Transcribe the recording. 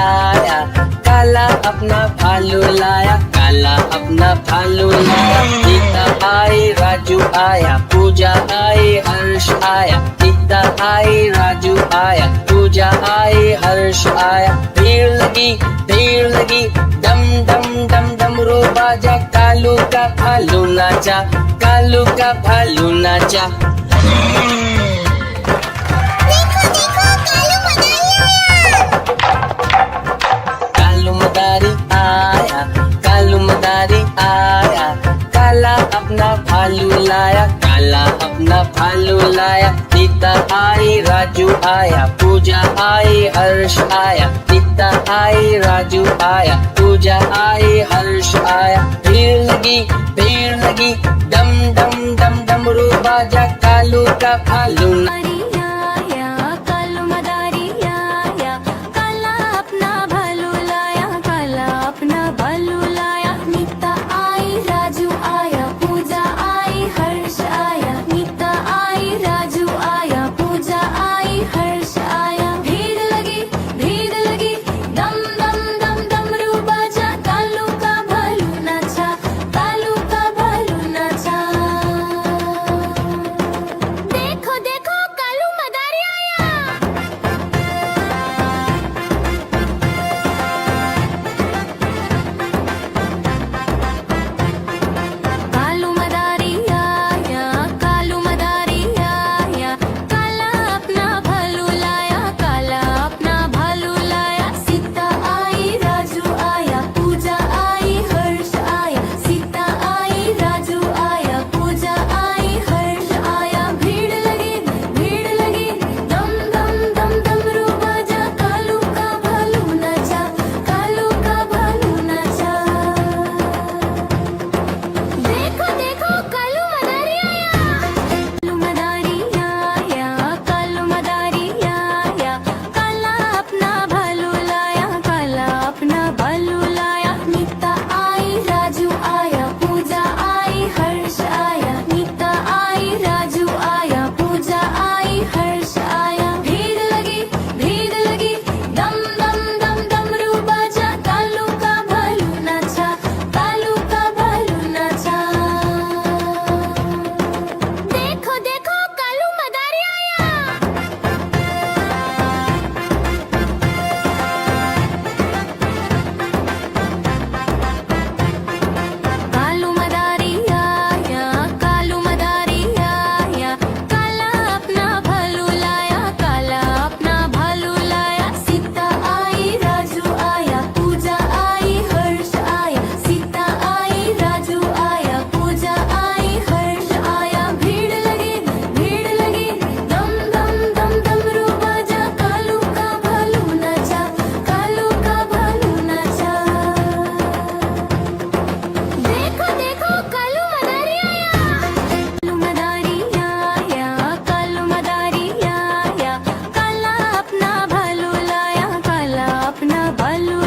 आया, काला अपना भालू लाया, काला अपना भालू लाया। सीता आई, राजू आया, पूजा आई, हर्ष आया। सीता आई, राजू आया, पूजा आई, हर्ष आया। भीड़ लगी, डम डम डम डमरू बाजा, कालू का भालू नाचा, कालू का भालू नाचा। कालू मदारी आया, कालू मदारी आया, काला अपना भालू लाया, काला अपना भालू लाया। सीता आई, राजू आया, पूजा आई, हर्ष आया। सीता आई, राजू आया, पूजा आई, हर्ष आया। भीड़ लगी, डम डम डम डमरू बाजा, कालू का भालू अपना भालू